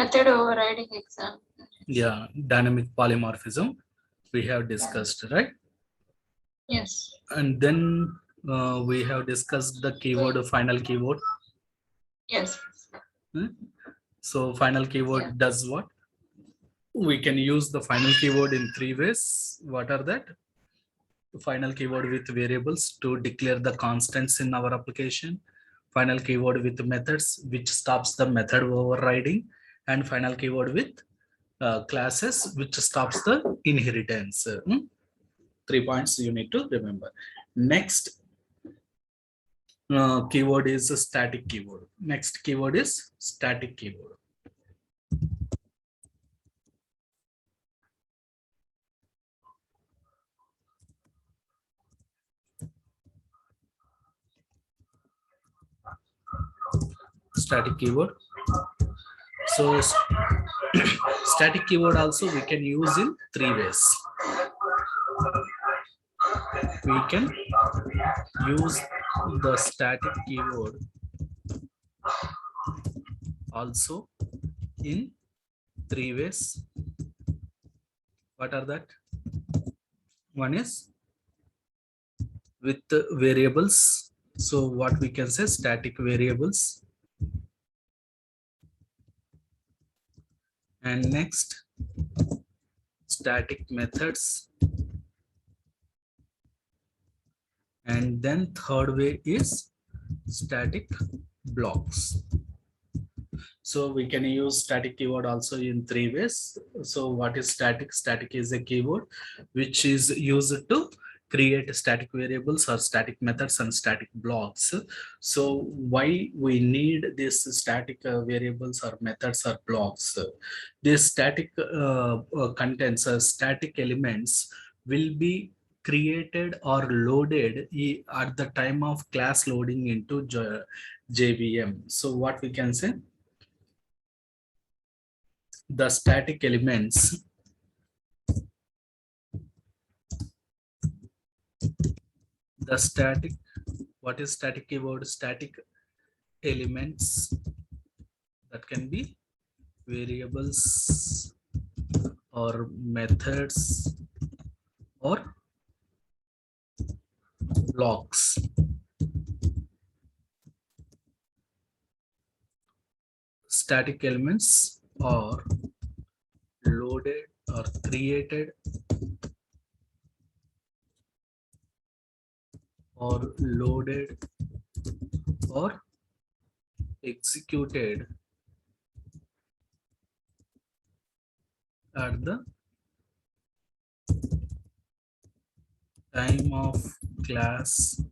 Method overriding exam. Yeah, dynamic polymorphism we have discussed, right? Yes. And then we have discussed the keyword, final keyword. Yes. So final keyword does what? We can use the final keyword in three ways. What are that? Final keyword with variables to declare the constants in our application, final keyword with methods which stops the method overriding, and final keyword with classes which stops the inheritance. 3 points you need to remember. Next keyword is a static keyword. Next keyword is static keyword. Static keyword. So static keyword also we can use in three ways. We can use the static keyword also in three ways. What are that? One is with the variables. So what we can say, static variables. And next, static methods. And then third way is static blocks. So we can use static keyword also in three ways. So what is static? Static is a keyword which is used to create static variables or static methods and static blocks. So why we need this static variables or methods or blocks? This static contents or static elements will be created or loaded at the time of class loading into JVM. So what we can say? The static elements what is static keyword? Static elements that can be variables or methods or blocks. Static elements are loaded or created or loaded or executed at the time of class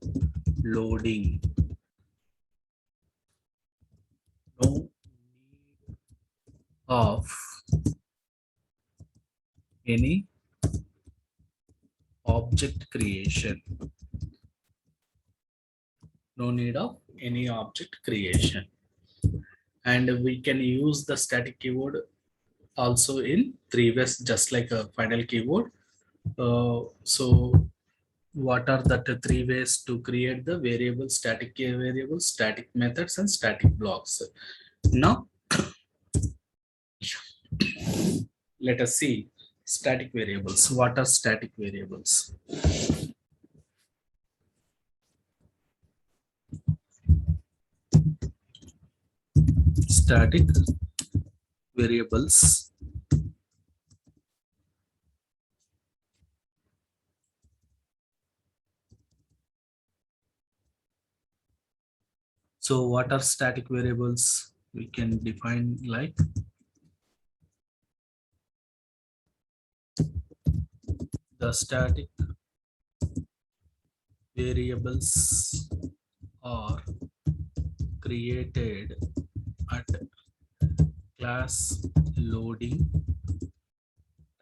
loading. No need of any object creation. No need of any object creation. And we can use the static keyword also in three ways, just like a final keyword. So what are the three ways to create the variable, static variables, static methods, and static blocks? Now, let us see static variables. What are static variables? Static variables so what are static variables? We can define like the static variables are created at class loading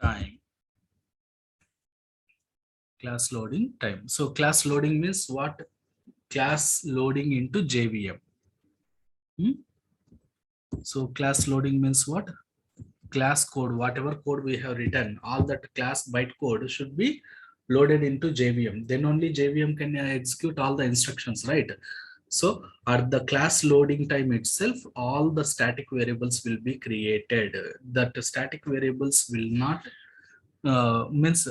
time. Class loading time. So class loading means what? Class loading into JVM. So class loading means what? Class code, whatever code we have written, all that class byte code should be loaded into JVM. Then only JVM can execute all the instructions, right? So at the class loading time itself, all the static variables will be created. That static variables will not means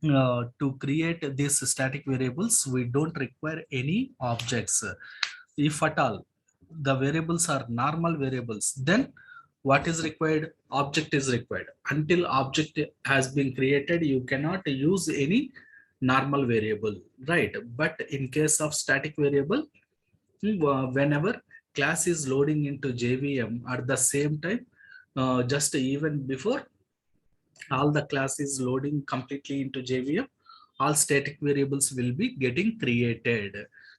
to create these static variables, we don't require any objects. If at all the variables are normal variables, then what is required? Object is required. Until object has been created, you cannot use any normal variable, right? But in case of static variable, whenever class is loading into JVM at the same time, just even before all the class is loading completely into JVM, all static variables will be getting created.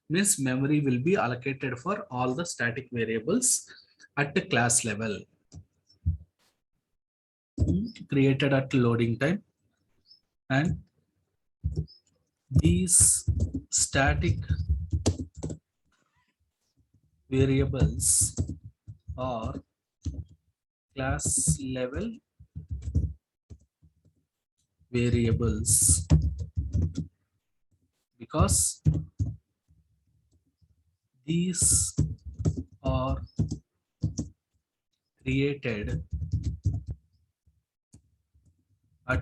Means memory will be allocated for all the static variables at the class level, created at loading time. And these static variables are class level variables because these are created at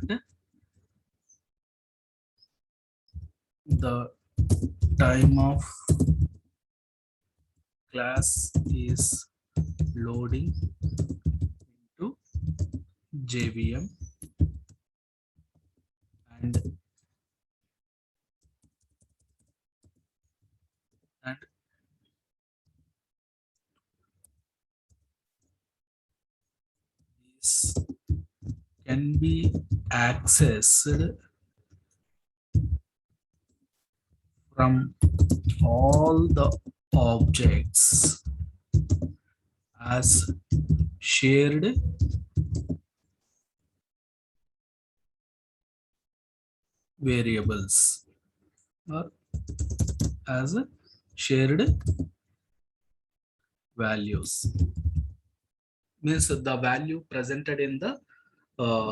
the time of class is loading into JVM, and and this can be accessed from all the objects as shared variables or as shared values. Means the value presented in the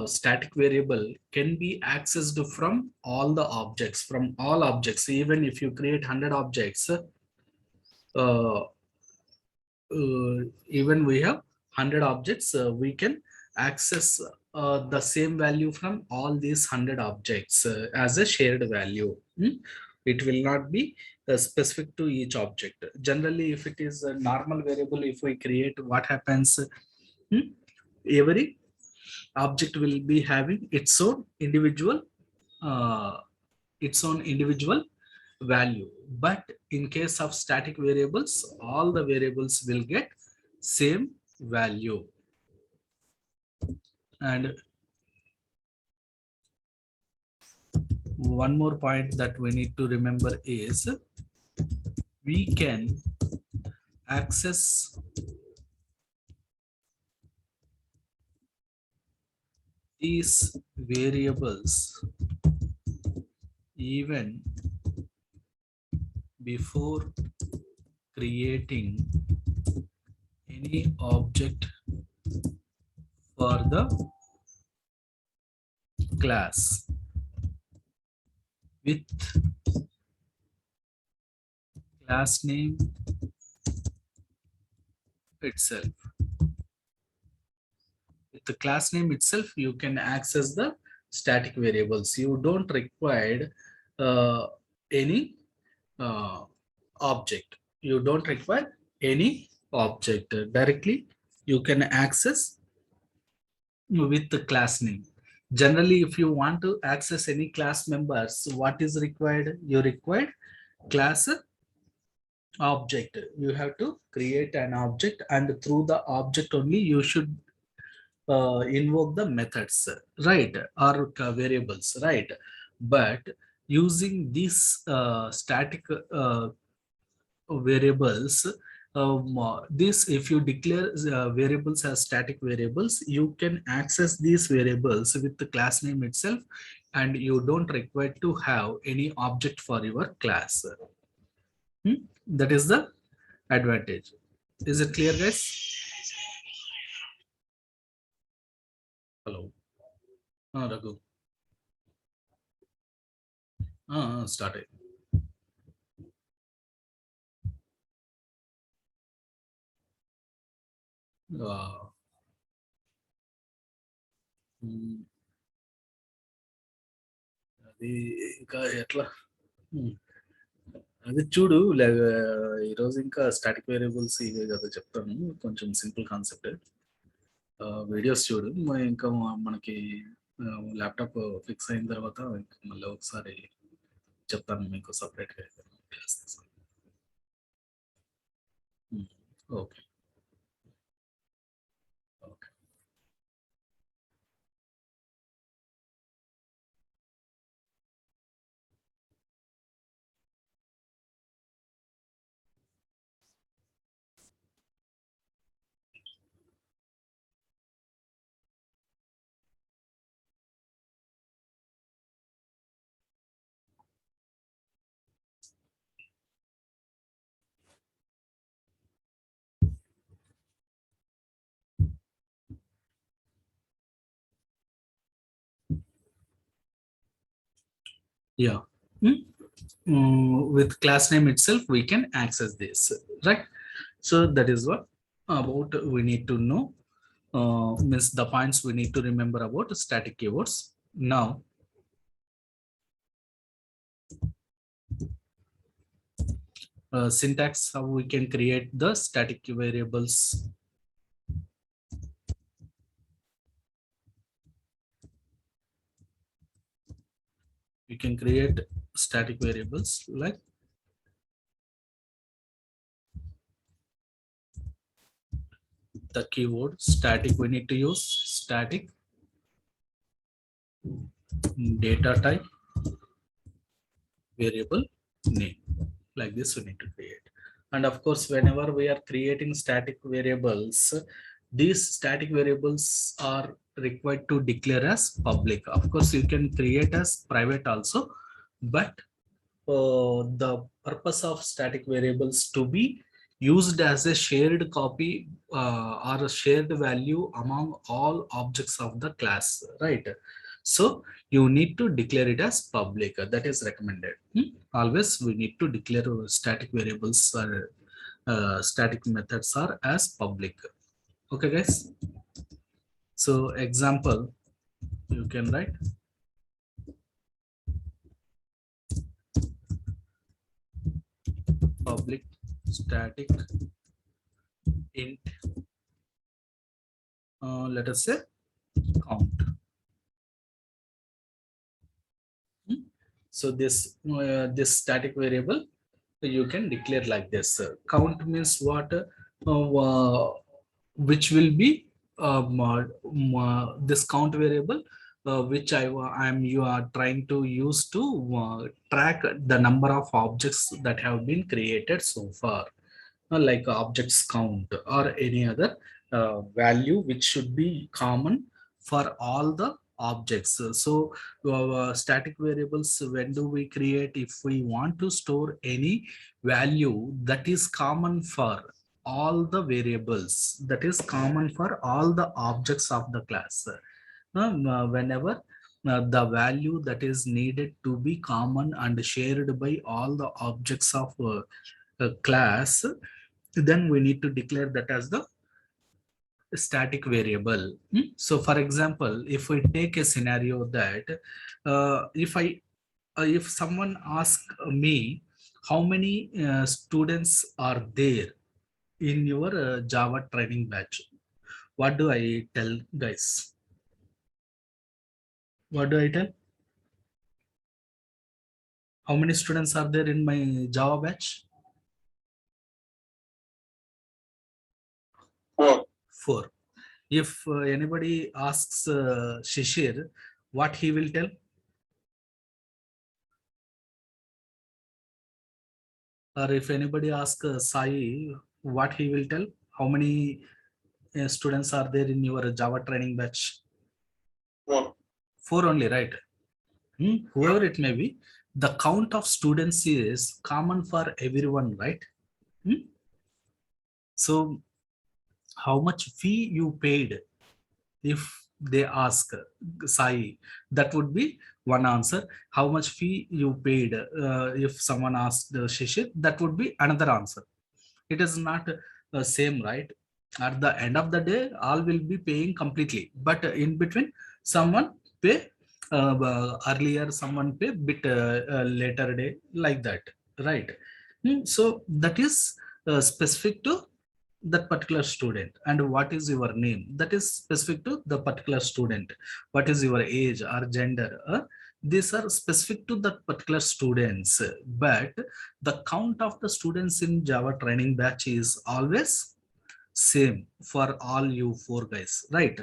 static variable can be accessed from all the objects, from all objects. Even if you create 100 objects, uh, even we have 100 objects, we can access the same value from all these 100 objects as a shared value. It will not be specific to each object. Generally, if it is a normal variable, if we create, what happens? Hmm, every object will be having uh, its own individual value. But in case of static variables, all the variables will get same value. And one more point that we need to remember is we can access these variables even before creating any object for the class with class name itself. With the class name itself, you can access the static variables. You don't require any uh, object. You don't require any object. Directly you can access with the class name. Generally, if you want to access any class members, what is required? You require class object. You have to create an object, and through the object only you should invoke the methods, right? Or variables, right? But using these static variables, this, if you declare variables as static variables, you can access these variables with the class name itself, and you don't require to have any object for your class. That is the advantage. Is it clear, guys? Hello. Raghu. Started. అది ఇంకా ఎట్లా అది చూడు ఈరోజు ఇంకా static variables ఇవే కదా చెప్తాను, కొంచెం సింపుల్ కాన్సెప్ట్. వీడియోస్ చూడు ఇంకా మనకి ల్యాప్టాప్ ఫిక్స్ అయిన తర్వాత మళ్ళీ ఒకసారి చెప్తాను మీకు సపరేట్గా class. Okay okay. Yeah. With class name itself, we can access this, right? So that is what about we need to know. Means the points we need to remember about static keywords. Now, syntax, how we can create the static variables. We can create static variables like the keyword static. We need to use static data type variable name, like this we need to create. And of course, whenever we are creating static variables, these static variables are required to declare as public. Of course, you can create as private also, but the purpose of static variables to be used as a shared copy or a shared value among all objects of the class, right? So you need to declare it as public. That is recommended. Always we need to declare static variables or static methods are as public. Okay, guys. So example, you can write public static int, let us say count. So this static variable you can declare like this. Count means what? Which will be this count variable, which I'm you are trying to use to track the number of objects that have been created so far, like objects count or any other value which should be common for all the objects. So static variables, when do we create? If we want to store any value that is common for all the variables, that is common for all the objects of the class. Whenever the value that is needed to be common and shared by all the objects of a class, then we need to declare that as the static variable. So for example, if we take a scenario that if someone asks me how many students are there in your Java training batch, what do I tell, guys? What do I tell? How many students are there in my Java batch? 4. 4. If anybody asks Shishir, what he will tell? Or if anybody asks Sai, what he will tell? How many students are there in your Java training batch? 4. 4 only, right? Whoever it may be, the count of students is common for everyone, right? So how much fee you paid, if they ask Sai, that would be one answer. How much fee you paid, if someone asked Shishir, that would be another answer. It is not same, right? At the end of the day, all will be paying completely, but in between, someone pay earlier, someone pay bit later day, like that, right? So that is specific to that particular student. And what is your name, that is specific to the particular student. What is your age or gender, these are specific to that particular students. But the count of the students in Java training batch is always same for all you four guys, right?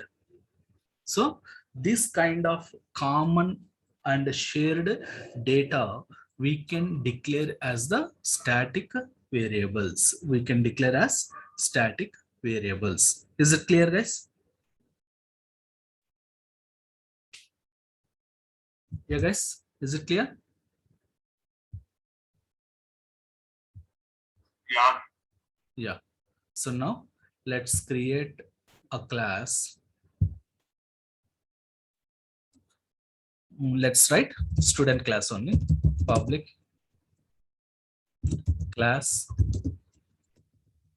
So this kind of common and shared data we can declare as the static variables. We can declare as static variables. Is it clear, guys? Yeah, guys, is it clear? Yeah. Yeah. So now let's create a class. Let's write student class only. Public class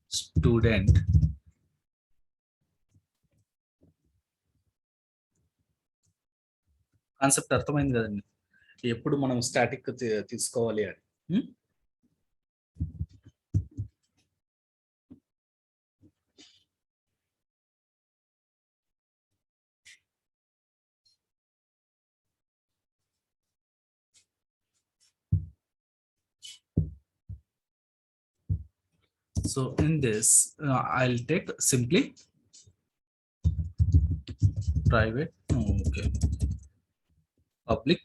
student. Concept అర్థమైంది కదండి, ఎప్పుడు మనం static తీసుకోవాలి అని. So in this, I'll take simply private, okay, public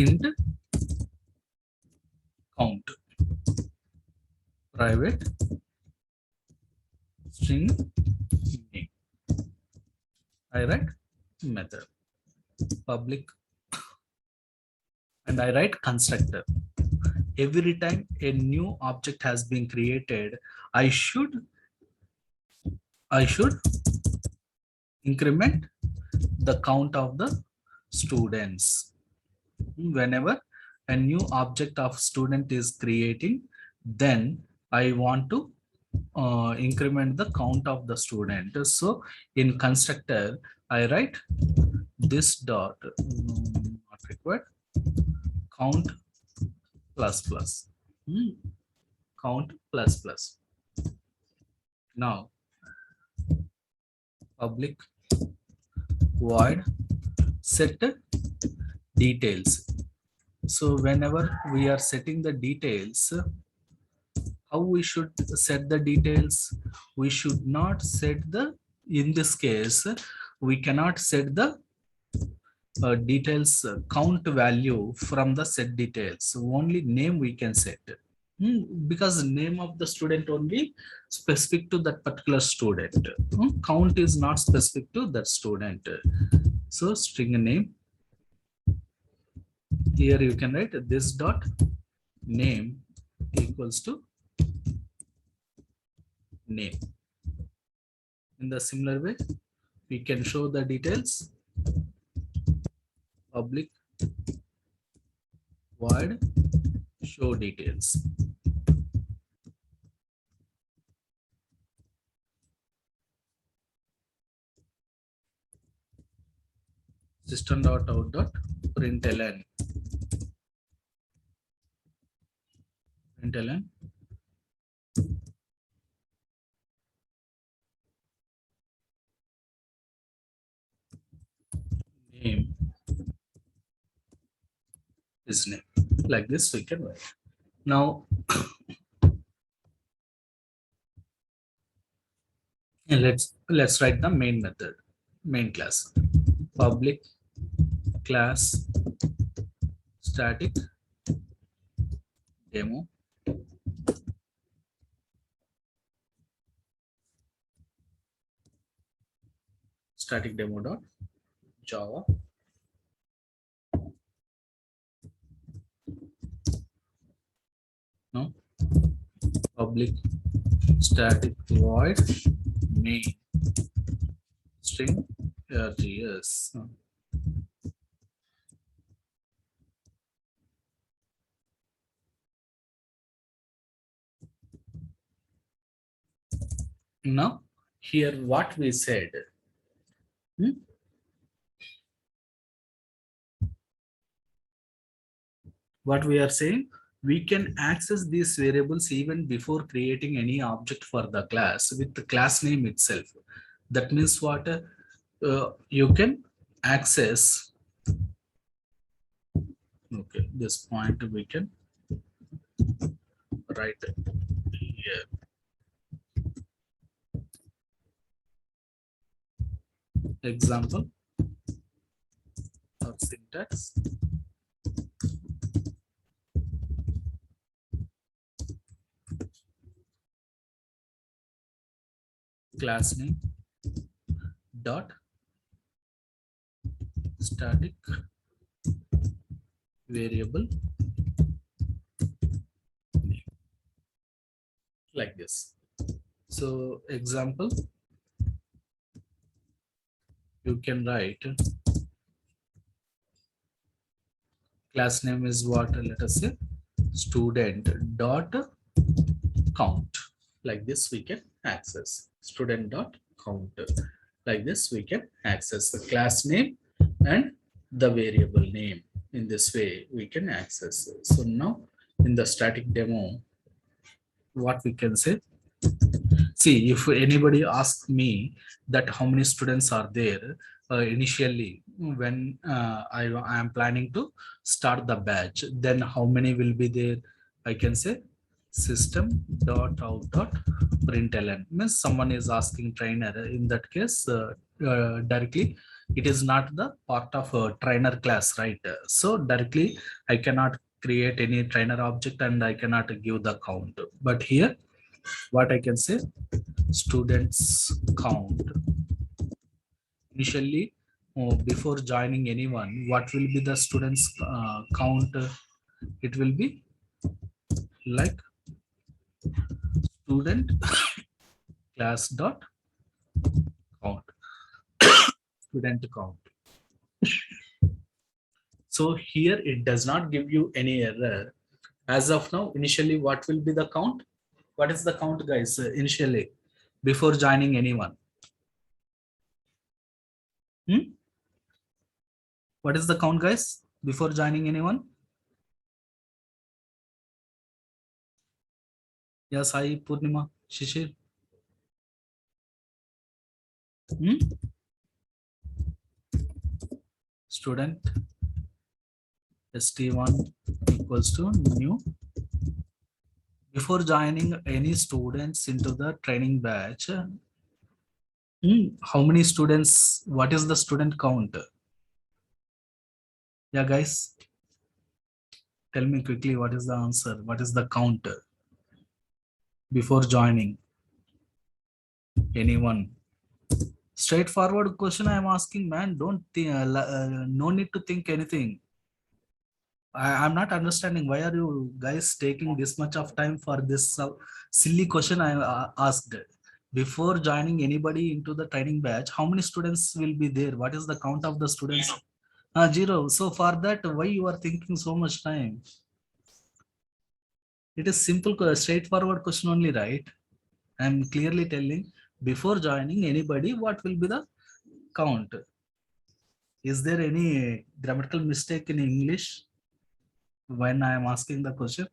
int count, private string name. I write method public, and I write constructor. Every time a new object has been created, I should increment the count of the students. Whenever a new object of student is creating, then I want to increment the count of the student. So in constructor, I write this dot, not required, count plus plus, count plus plus. Now public void set details. So whenever we are setting the details, how we should set the details? We should not set the, in this case, we cannot set the details count value from the set details. Only name we can set. Because name of the student only specific to that particular student. Count is not specific to that student. So string name. Here you can write this dot name equals to name. In the similar way, we can show the details. Public void show details. System.out.println. Println name is name. Like this we can write. Now let's write the main method, main class. Public class static demo static demo dot java. No, public static void main string rgs. Now, here what we said. Hmm? What we are saying, we can access these variables even before creating any object for the class with the class name itself. That means what you can access. Okay, this point we can write here. Example of syntax. Class name dot static variable name, like this. So example, you can write class name is what, let us say student dot count. Like this we can access student dot count. Like this we can access the class name and the variable name. In this way we can access. So now in the static demo, what we can say, see if anybody asks me that how many students are there initially when I am planning to start the batch, then how many will be there, I can say system dot out dot println. Means someone is asking trainer, in that case directly it is not the part of a trainer class, right? So directly I cannot create any trainer object and I cannot give the count. But here what I can say, students count. Initially, before joining anyone, what will be the students count? It will be like student class dot count, student count. So here it does not give you any error. As of now, initially, what will be the count? What is the count, guys, initially, before joining anyone? Hmm? What is the count, guys, before joining anyone? Yes, I, Purnima, Shishir. Hmm? Student st1 equals to new. Before joining any students into the training batch, how many students, what is the student count? Yeah, guys, tell me quickly what is the answer, what is the count before joining anyone? Straightforward question I am asking, man. Don't no need to think anything. I'm not understanding why are you guys taking this much of time for this silly question I asked. Before joining anybody into the training batch, how many students will be there? What is the count of the students? Zero. So for that, why you are thinking so much time? It is simple, straightforward question only, right? I'm clearly telling before joining anybody, what will be the count? Is there any grammatical mistake in English when I am asking the question?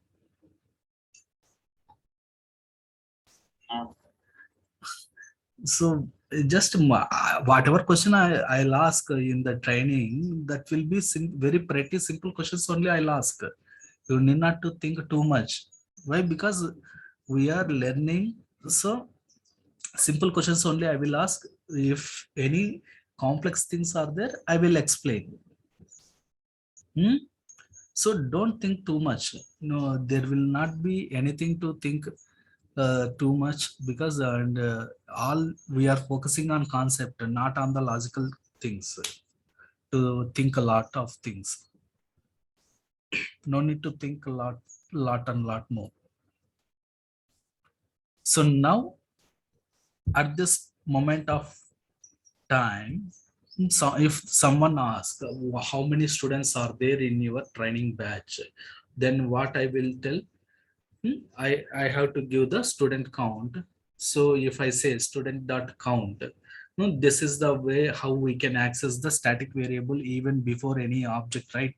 So just whatever question I'll ask in the training, that will be very pretty simple questions only I'll ask. You need not to think too much. Why? Because we are learning. So simple questions only I will ask. If any complex things are there, I will explain. Hmm? So don't think too much. No, there will not be anything to think too much, because and all we are focusing on concept, not on the logical things. To think a lot of things. No need to think a lot and lot more. So now at this moment of time, so if someone asks how many students are there in your training batch, then what I will tell, I have to give the student count. So if I say student dot count, no, this is the way how we can access the static variable even before any object, right?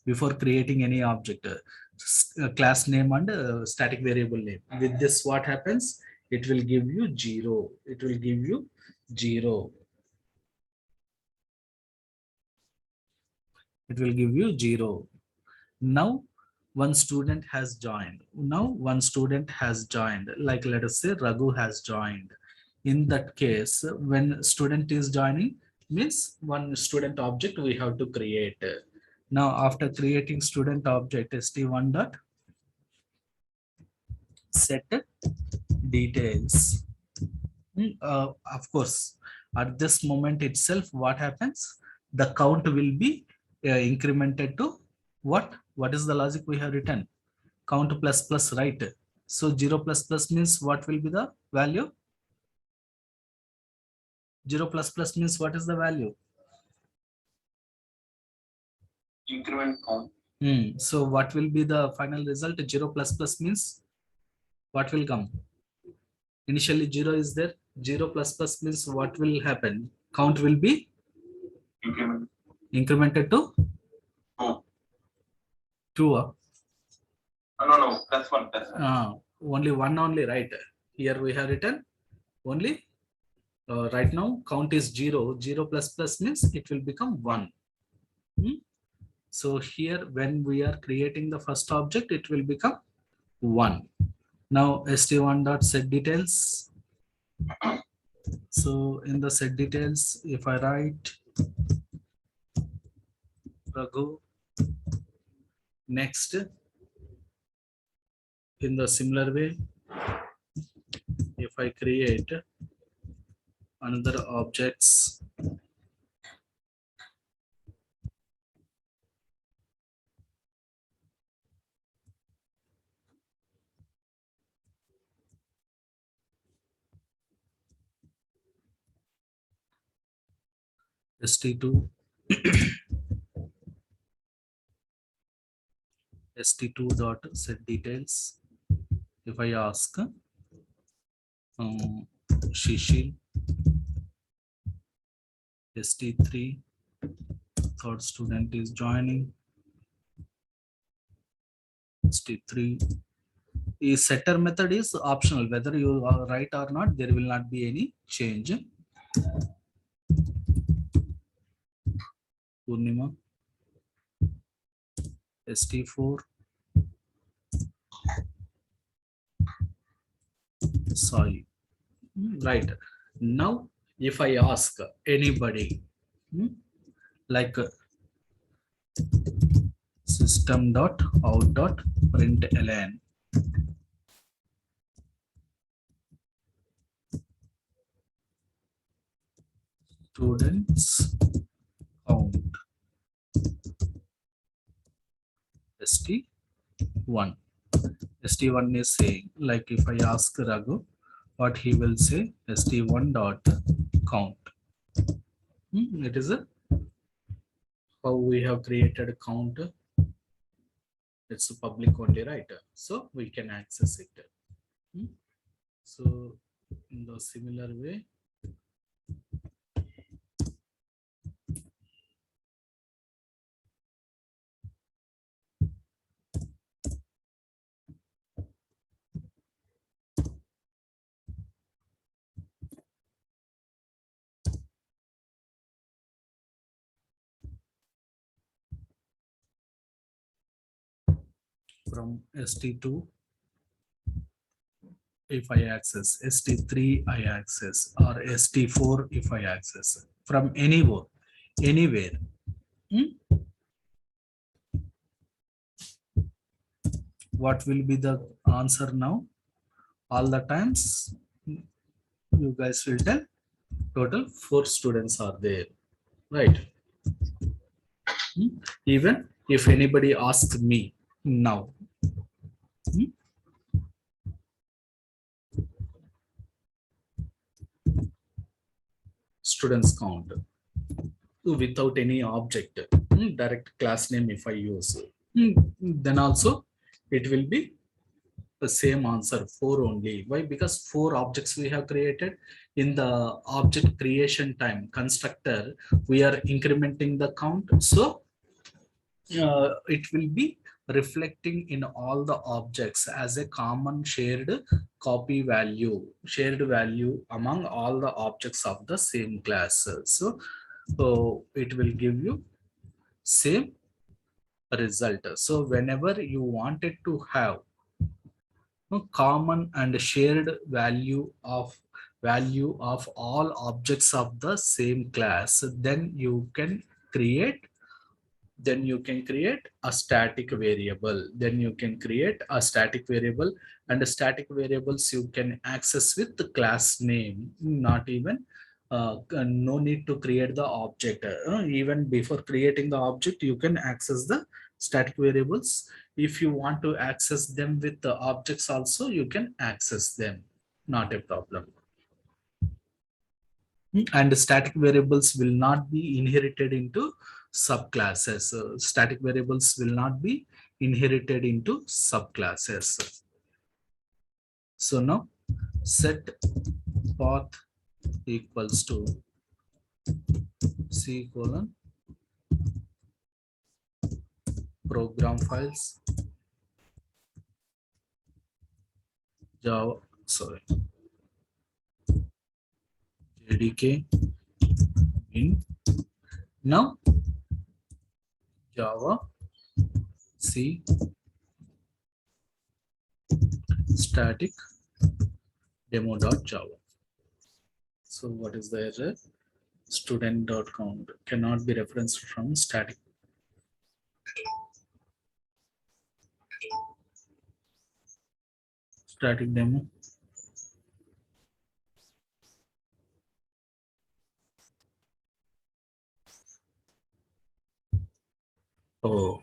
Before creating any object, class name and static variable name. With this, what happens? It will give you zero. It will give you zero. It will give you zero. Now one student has joined. Now one student has joined. Like let us say Raghu has joined. In that case, when student is joining, means one student object we have to create. Now after creating student object st1 dot set details. Of course, at this moment itself, what happens? The count will be incremented to what? What is the logic we have written? Count plus plus, right? So 0 plus plus means what will be the value? 0 plus plus means what is the value? Increment count. So what will be the final result? 0 plus plus means what will come? Initially 0 is there. 0 plus plus means what will happen? Count will be Increment. incremented to Oh. 2. No, that's one. That's one. Only one only, right? Here we have written only. Right now count is 0. 0 plus plus means it will become 1. So here when we are creating the first object, it will become 1. Now st1 dot set details. So in the set details, if I write Raghu, next in the similar way, if I create another objects, st2 st2 dot set details. If I ask Shishil, st3 third student is joining, st3 is setter method is optional, whether you write or not, there will not be any change. Purnima, st4 Sai. Right now if I ask anybody like system dot out dot println, students count st1. st1 is saying, like if I ask Raghu, what he will say, st1 dot count. It is a how we have created a count. It's a public only, right? So we can access it. So in the similar way, from st2, if I access st3, I access, or st4 if I access from anywhere. What will be the answer now? All the times you guys will tell total 4 students are there, right? Even if anybody asks me now, students count without any object, direct class name if I use, then also it will be the same answer, 4 only. Why? Because 4 objects we have created. In the object creation time constructor, we are incrementing the count, so it will be reflecting in all the objects as a common shared value among all the objects of the same class. So it will give you same result. So whenever you wanted to have common and shared value of all objects of the same class, then you can create a static variable. And the static variables you can access with the class name, not even no need to create the object. Even before creating the object, you can access the static variables. If you want to access them with the objects also, you can access them, not a problem. And the static variables will not be inherited into subclasses. Static variables will not be inherited into subclasses. So now set path equals to C colon program files Java, sorry, JDK in now Java C static demo.java. So what is the error? Student.count cannot be referenced from static. Static demo. Oh,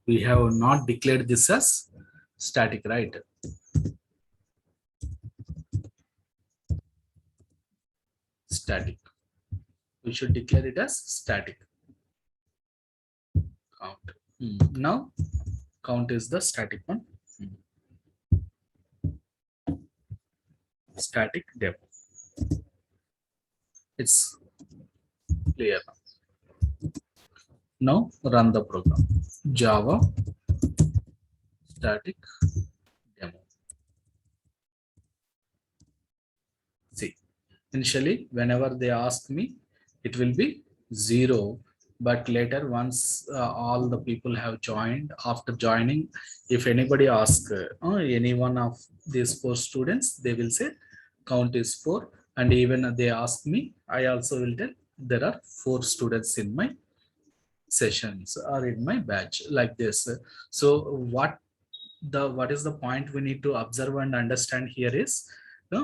we have not declared this as static, right? Static. We should declare it as static count. Now count is the static one. Static demo. It's clear now. Now run the program. Java static demo. See, initially whenever they ask me, it will be 0, but later once all the people have joined, after joining, if anybody asks any one of these 4 students, they will say count is 4. And even they ask me, I also will tell there are 4 students in my sessions or in my batch, like this. So what is the point we need to observe and understand here is,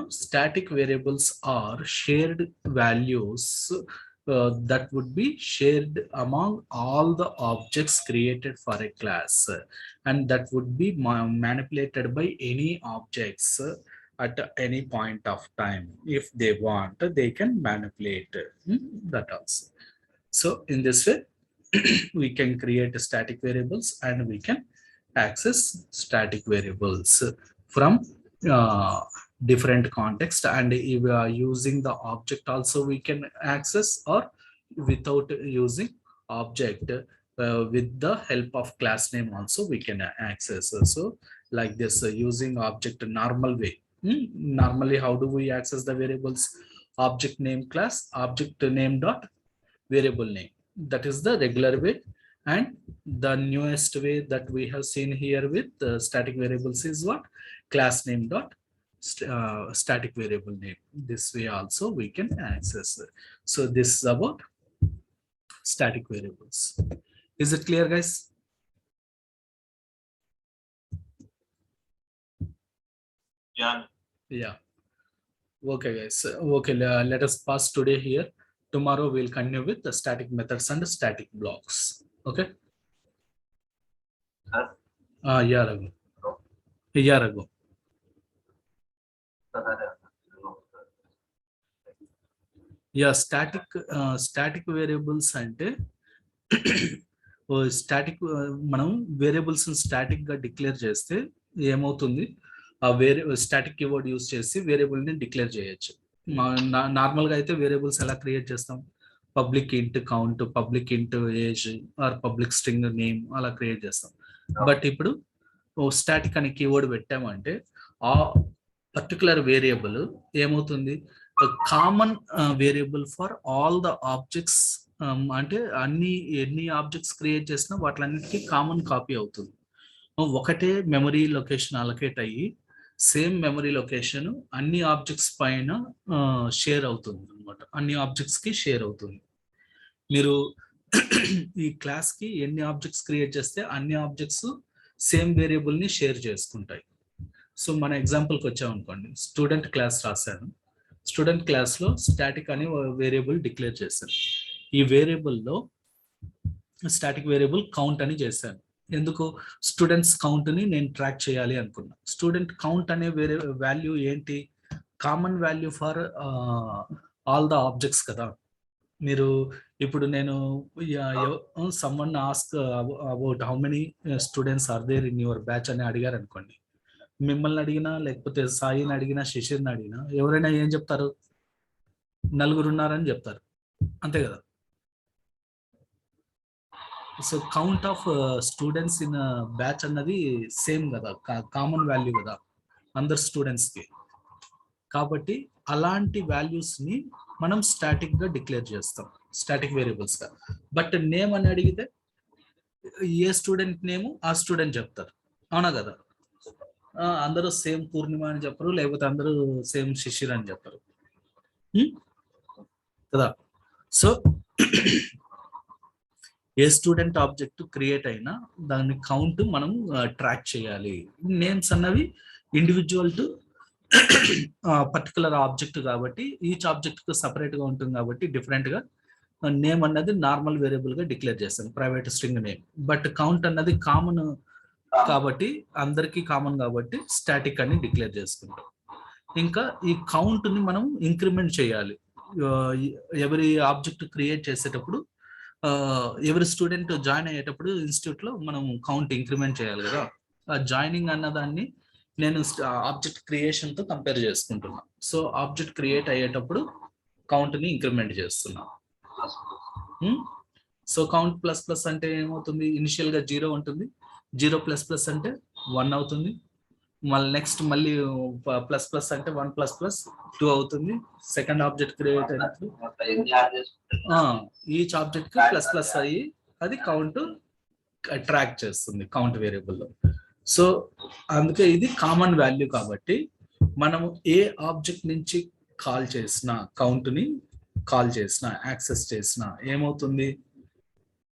static variables are shared values that would be shared among all the objects created for a class, and that would be manipulated by any objects at any point of time. If they want, they can manipulate that also. So in this way we can create static variables and we can access static variables from different context. And if we are using the object also, we can access, or without using object, with the help of class name also we can access. So like this, using object normal way. Normally how do we access the variables? Object name class, object name dot variable name. That is the regular way. And the newest way that we have seen here with static variables is what? Class name dot static variable name. This way also we can access. So this is about static variables. Is it clear, guys? Yeah. Okay, guys. Okay, let us pass today here. Tomorrow we'll continue with the static methods and static blocks. Okay. A year ago. Yeah, static variables అంటే static మనం variables static గా declare చేస్తే ఏమవుతుంది, ఆ static keyword use చేసి variable ని declare చేయొచ్చు. Normal గా అయితే వేరియబుల్స్ ఎలా క్రియేట్ చేస్తాం, పబ్లిక్ ఇంట్ కౌంట్, పబ్లిక్ ఇంట్ age or public string name అలా క్రియేట్ చేస్తాం. బట్ ఇప్పుడు స్టాటిక్ అనే కీవర్డ్ పెట్టామంటే ఆ పర్టికులర్ వేరియబుల్ ఏమవుతుంది, common variable for all the objects. అంటే ఎన్ని ఆబ్జెక్ట్స్ క్రియేట్ చేసినా వాటిలన్నిటికీ కామన్ కాపీ అవుతుంది. ఒకటే మెమరీ లొకేషన్ అలొకేట్ అయ్యి సేమ్ మెమరీ లొకేషన్ అన్ని ఆబ్జెక్ట్స్ పైన షేర్ అవుతుంది అనమాట. అన్ని ఆబ్జెక్ట్స్ కి షేర్ అవుతుంది. మీరు ఈ క్లాస్ కి ఎన్ని ఆబ్జెక్ట్స్ క్రియేట్ చేస్తే అన్ని ఆబ్జెక్ట్స్ సేమ్ వేరియబుల్ ని షేర్ చేసుకుంటాయి. సో మన ఎగ్జాంపుల్కి వచ్చామనుకోండి, స్టూడెంట్ క్లాస్ రాశాను. స్టూడెంట్ క్లాస్ లో స్టాటిక్ అని వేరియబుల్ డిక్లేర్ చేశాను. ఈ వేరియబుల్లో స్టాటిక్ వేరియబుల్ కౌంట్ అని చేశాను. ఎందుకు, స్టూడెంట్స్ కౌంట్ ని నేను ట్రాక్ చేయాలి అనుకున్నా. స్టూడెంట్ కౌంట్ అనే వాల్యూ ఏంటి, common value for all the objects కదా. మీరు ఇప్పుడు నేను someone ask about how many students are there in your batch అని అడిగారు అనుకోండి, మిమ్మల్ని అడిగినా లేకపోతే సాయిని అడిగినా శశిర్ని అడిగినా ఎవరైనా ఏం చెప్తారు, నలుగురు ఉన్నారని చెప్తారు, అంతే కదా. So count of students in batch అన్నది సేమ్ కదా, కామన్ వాల్యూ కదా అందరు స్టూడెంట్స్ కి. కాబట్టి అలాంటి వాల్యూస్ ని మనం స్టాటిక్ గా డిక్లేర్ చేస్తాం, స్టాటిక్ వేరియబుల్స్ గా. బట్ నేమ్ అని అడిగితే ఏ స్టూడెంట్ నేమ్ ఆ స్టూడెంట్ చెప్తారు, అవునా కదా. అందరూ సేమ్ పూర్ణిమ అని చెప్పరు, లేకపోతే అందరూ సేమ్ శిశిర్ అని చెప్పరు కదా. సో ఏ స్టూడెంట్ ఆబ్జెక్ట్ క్రియేట్ అయినా దాని కౌంట్ మనం ట్రాక్ చేయాలి. నేమ్స్ అన్నవి ఇండివిజువల్ టు పర్టికులర్ ఆబ్జెక్ట్ కాబట్టి ఈచ్ ఆబ్జెక్ట్ కు సపరేట్ గా ఉంటుంది కాబట్టి డిఫరెంట్ గా నేమ్ అన్నది నార్మల్ వేరియబుల్ గా డిక్లేర్ చేస్తాం, private string name. But count అన్నది కామన్ కాబట్టి అందరికీ కామన్ కాబట్టి స్టాటిక్ అని డిక్లేర్ చేసుకుంటాం. ఇంకా ఈ కౌంట్ ని మనం ఇంక్రిమెంట్ చేయాలి. ఎవరి ఆబ్జెక్ట్ క్రియేట్ చేసేటప్పుడు ఎవరి స్టూడెంట్ జాయిన్ అయ్యేటప్పుడు ఇన్స్టిట్యూట్ లో మనం కౌంట్ ఇంక్రిమెంట్ చేయాలి కదా. ఆ జాయినింగ్ అన్నదాన్ని నేను ఆబ్జెక్ట్ క్రియేషన్ తో కంపేర్ చేసుకుంటున్నా. సో ఆబ్జెక్ట్ క్రియేట్ అయ్యేటప్పుడు కౌంట్ ని ఇంక్రిమెంట్ చేస్తున్నా. సో కౌంట్ ప్లస్ ప్లస్ అంటే ఏమవుతుంది, ఇనిషియల్ గా 0 ఉంటుంది, 0 ప్లస్ ప్లస్ అంటే 1 అవుతుంది, మళ్ళీ నెక్స్ట్ మళ్ళీ ప్లస్ ప్లస్ అంటే 1 ప్లస్ ప్లస్ 2 అవుతుంది. సెకండ్ ఆబ్జెక్ట్ క్రియేట్ అయినప్పుడు ఈచ్ ఆబ్జెక్ట్ కి ప్లస్ ప్లస్ అయ్యి అది కౌంట్ ట్రాక్ చేస్తుంది కౌంట్ వేరియబుల్లో. సో అందుకే ఇది కామన్ వాల్యూ కాబట్టి మనము ఏ ఆబ్జెక్ట్ నుంచి కాల్ చేసిన, కౌంట్ ని కాల్ చేసిన, యాక్సెస్ చేసిన ఏమవుతుంది,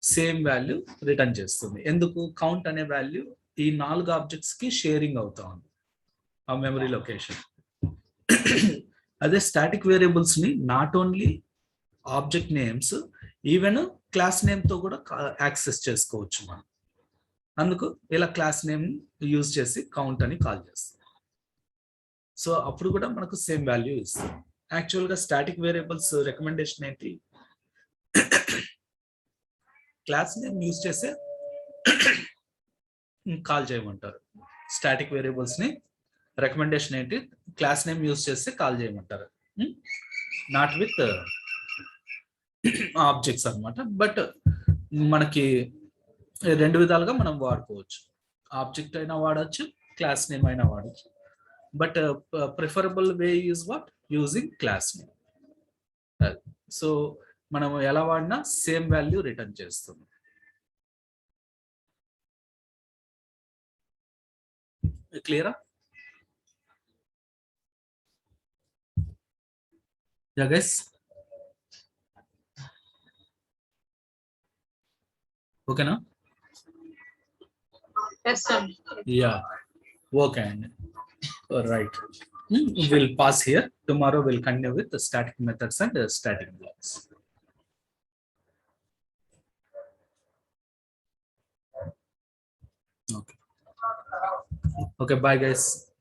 సేమ్ వాల్యూ రిటర్న్ చేస్తుంది. ఎందుకు, కౌంట్ అనే వాల్యూ ఈ 4 ఆబ్జెక్ట్స్ కి షేరింగ్ అవుతా ఉంది ఆ మెమరీ లొకేషన్. అదే స్టాటిక్ వేరియబుల్స్ ని not only object names, even class name తో కూడా యాక్సెస్ చేసుకోవచ్చు మనం. అందుకు ఇలా క్లాస్ నేమ్ యూజ్ చేసి కౌంట్ అని కాల్ చేస్తాం. సో అప్పుడు కూడా మనకు సేమ్ వాల్యూ ఇస్తుంది. యాక్చువల్గా స్టాటిక్ వేరియబుల్స్ రికమెండేషన్ ఏంటి, క్లాస్ నేమ్ యూజ్ చేసే కాల్ చేయమంటారు. స్టాటిక్ వేరియబుల్స్ ని రికమెండేషన్ ఏంటి, క్లాస్ నేమ్ యూజ్ చేస్తే కాల్ చేయమంటారు, నాట్ విత్ ఆబ్జెక్ట్స్ అన్నమాట. బట్ మనకి 2 విధాలుగా మనం వాడుకోవచ్చు, ఆబ్జెక్ట్ అయినా వాడచ్చు, క్లాస్ నేమ్ అయినా వాడచ్చు. But preferable way is what, using class name. So మనం ఎలా వాడినా సేమ్ వాల్యూ రిటర్న్ చేస్తుంది. క్లియరా? Yeah guys, okay na? Yes, sir. Yeah, okay. All right. We'll pause here. Tomorrow we'll continue with the static methods and static blocks. Okay. Okay, bye guys.